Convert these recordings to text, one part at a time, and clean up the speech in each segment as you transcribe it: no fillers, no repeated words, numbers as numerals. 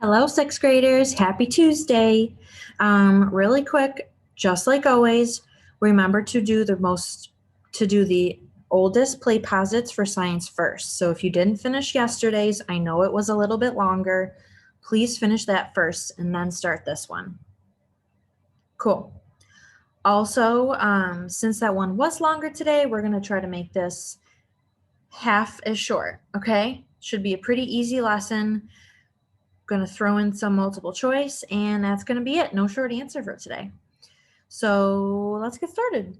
Hello, sixth graders. Happy Tuesday. Really quick, just like always, remember to do the oldest play posits for science first. So if you didn't finish yesterday's, I know it was a little bit longer. Please finish that first and then start this one. Cool. Also, since that one was longer today, we're going to try to make this half as short, okay? Should be a pretty easy lesson. Going to throw in some multiple choice, and that's going to be it. No short answer for today. So let's get started.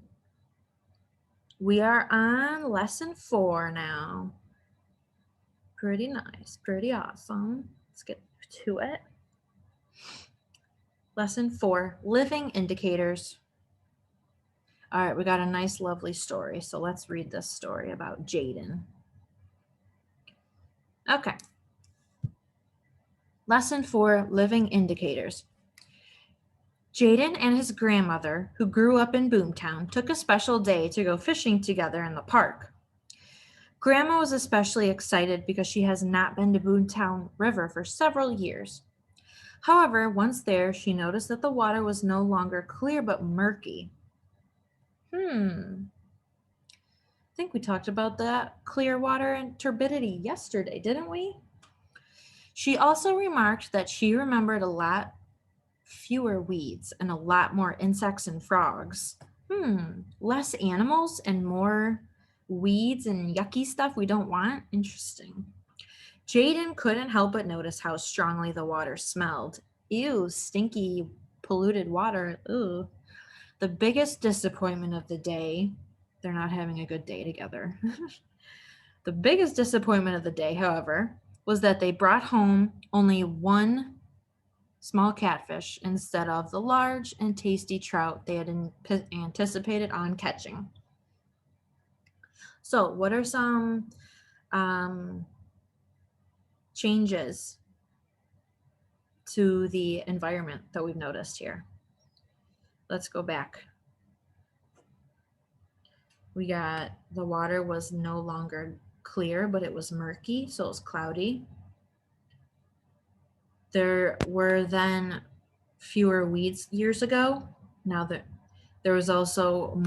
We are on lesson 4 now. Pretty nice, pretty awesome. Let's get to it. Lesson 4, living indicators. All right, we got a nice, lovely story. So let's read this story about Jaden. Okay. Lesson 4, living indicators. Jaden and his grandmother, who grew up in Boomtown, took a special day to go fishing together in the park. Grandma was especially excited because she has not been to Boomtown River for several years. However, once there, she noticed that the water was no longer clear but murky. I think we talked about that clear water and turbidity yesterday, didn't we? She also remarked that she remembered a lot fewer weeds and a lot more insects and frogs. Less animals and more weeds and yucky stuff we don't want? Interesting. Jaden couldn't help but notice how strongly the water smelled. Ew, stinky, polluted water. Ooh. The biggest disappointment of the day, they're not having a good day together. The biggest disappointment of the day, however, was that they brought home only one small catfish instead of the large and tasty trout they had anticipated on catching. So, what are some changes to the environment that we've noticed here? Let's go back. We got the water was no longer clear, but it was murky, so it was cloudy. There were then fewer weeds years ago. Now that there was also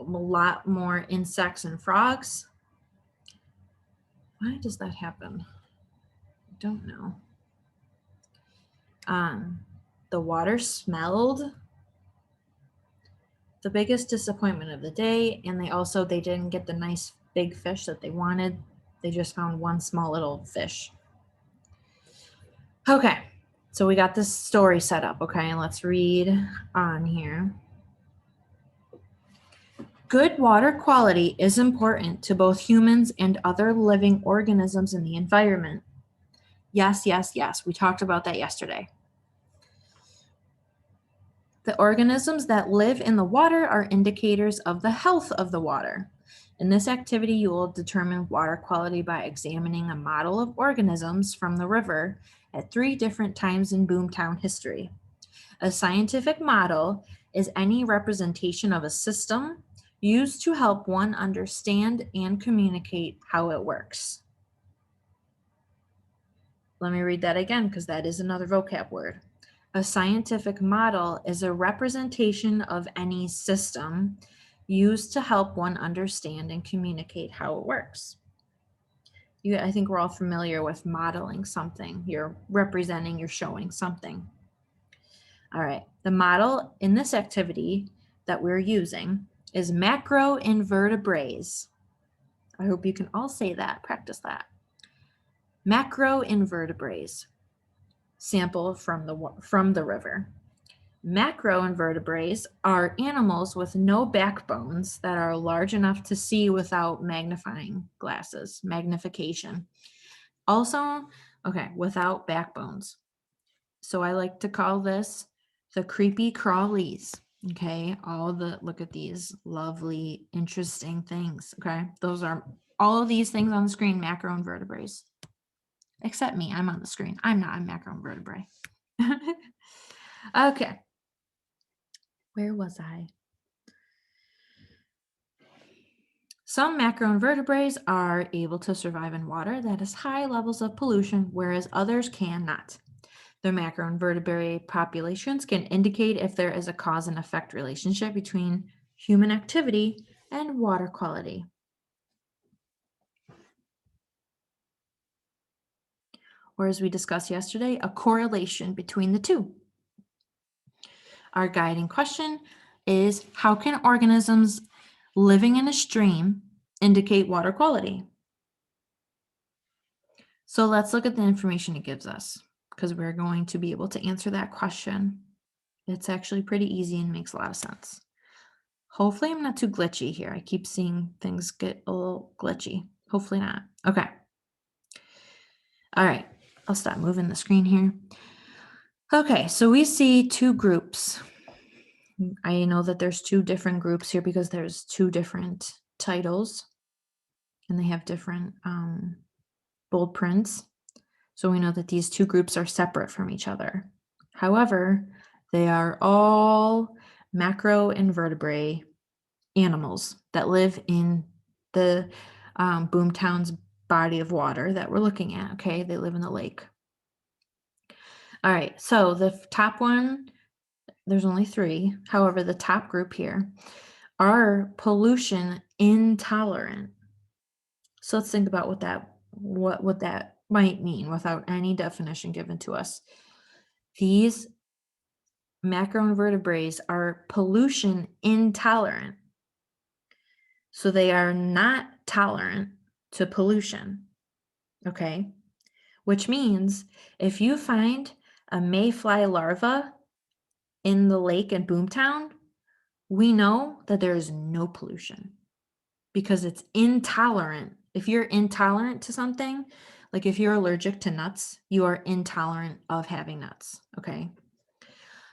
a lot more insects and frogs. Why does that happen? I don't know. The water smelled. The biggest disappointment of the day, and they didn't get the nice big fish that they wanted. They just found one small little fish. Okay, so we got this story set up, okay, and let's read on here. Good water quality is important to both humans and other living organisms in the environment. Yes, yes, yes, we talked about that yesterday. The organisms that live in the water are indicators of the health of the water. In this activity, you will determine water quality by examining a model of organisms from the river at 3 different times in Boomtown history. A scientific model is any representation of a system used to help one understand and communicate how it works. Let me read that again because that is another vocab word. A scientific model is a representation of any system used to help one understand and communicate how it works. I think we're all familiar with modeling something. You're representing, you're showing something. All right, the model in this activity that we're using is macroinvertebrates. I hope you can all say that, practice that. Macroinvertebrates. Sample from the river. Macroinvertebrates are animals with no backbones that are large enough to see without magnifying glasses, magnification. Also, without backbones. So I like to call this the creepy crawlies. Okay, look at these lovely, interesting things. Okay, those are all of these things on the screen, macroinvertebrates. Except me, I'm on the screen. I'm not a macroinvertebrate. Okay. Where was I? Some macroinvertebrates are able to survive in water that has high levels of pollution, whereas others cannot. The macroinvertebrate populations can indicate if there is a cause and effect relationship between human activity and water quality. Or as we discussed yesterday, a correlation between the two. Our guiding question is, how can organisms living in a stream indicate water quality? So let's look at the information it gives us, because we're going to be able to answer that question. It's actually pretty easy and makes a lot of sense. Hopefully I'm not too glitchy here. I keep seeing things get a little glitchy. Hopefully not. Okay. All right. I'll stop moving the screen here. Okay, so we see two groups. I know that there's two different groups here because there's two different titles and they have different bold prints. So we know that these two groups are separate from each other. However, they are all macroinvertebrate animals that live in the Boomtown's body of water that we're looking at. Okay, they live in the lake. All right, so the top one, there's only three. However, the top group here are pollution intolerant. So let's think about what that might mean without any definition given to us. These macroinvertebrates are pollution intolerant. So they are not tolerant to pollution. Okay? Which means if you find a mayfly larva in the lake in Boomtown, we know that there is no pollution because it's intolerant. If you're intolerant to something, like if you're allergic to nuts, you are intolerant of having nuts. Okay.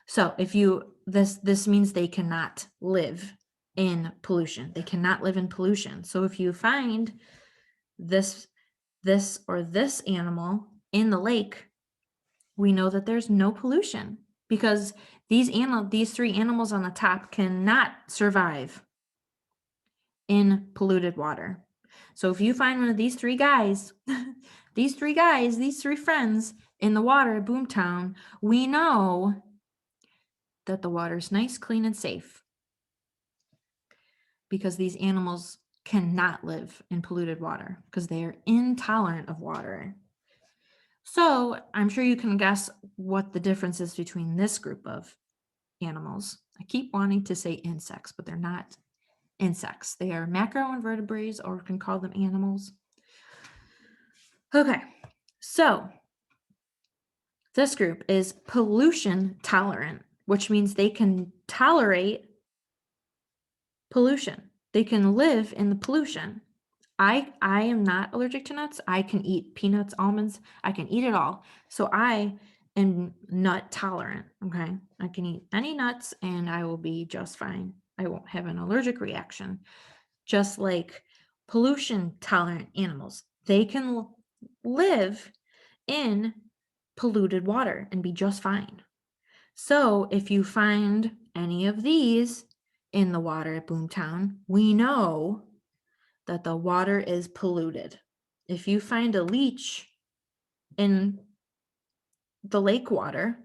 So if you, this means they cannot live in pollution. They cannot live in pollution. So if you find this or this animal in the lake, we know that there's no pollution because these three animals on the top cannot survive in polluted water. So if you find one of these three guys, these three friends in the water at Boomtown, we know that the water is nice, clean, and safe because these animals cannot live in polluted water because they are intolerant of water. So I'm sure you can guess what the difference is between this group of animals. I keep wanting to say insects, but they're not insects. They are macroinvertebrates, or we can call them animals. Okay, so this group is pollution tolerant, which means they can tolerate pollution. They can live in the pollution. I am not allergic to nuts. I can eat peanuts, almonds. I can eat it all. So I am nut tolerant. Okay. I can eat any nuts and I will be just fine. I won't have an allergic reaction. Just like pollution tolerant animals, they can live in polluted water and be just fine. So if you find any of these in the water at Boomtown, we know that the water is polluted. If you find a leech in the lake water,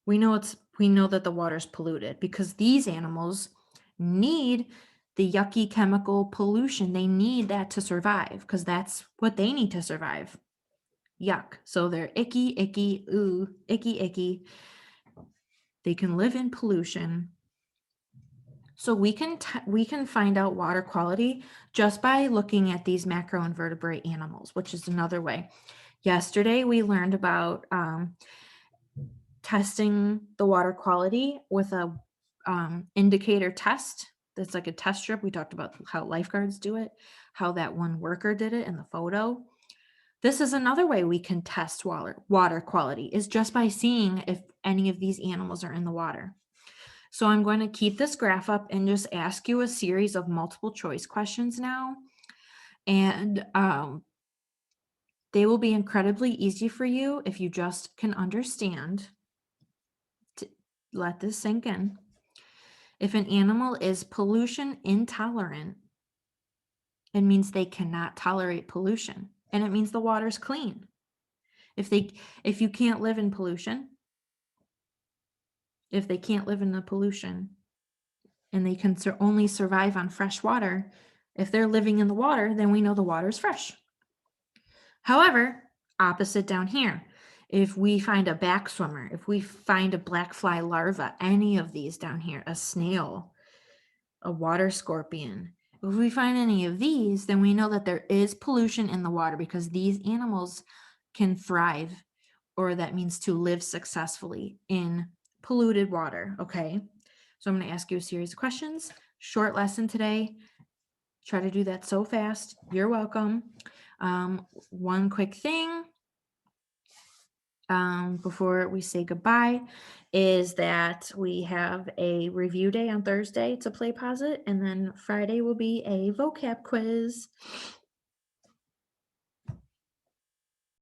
we know that the water is polluted because these animals need the yucky chemical pollution. They need that to survive because that's what they need to survive. Yuck. So they're icky, ooh, icky. They can live in pollution. So we can find out water quality just by looking at these macroinvertebrate animals, which is another way. Yesterday, we learned about testing the water quality with a indicator test. That's like a test strip. We talked about how lifeguards do it, how that one worker did it in the photo. This is another way we can test water quality, is just by seeing if any of these animals are in the water. So I'm going to keep this graph up and just ask you a series of multiple choice questions now. And they will be incredibly easy for you if you just can understand. To let this sink in. If an animal is pollution intolerant, it means they cannot tolerate pollution. And it means the water's clean. If you can't live in pollution, if they can't live in the pollution and they can only survive on fresh water, if they're living in the water, then we know the water is fresh. However, opposite down here, if we find a back swimmer, if we find a black fly larva, any of these down here, a snail, a water scorpion, if we find any of these, then we know that there is pollution in the water because these animals can thrive, or that means to live successfully in polluted water. Okay. So I'm going to ask you a series of questions. Short lesson today. Try to do that so fast. You're welcome. One quick thing before we say goodbye is that we have a review day on Thursday to Play Posit, and then Friday will be a vocab quiz.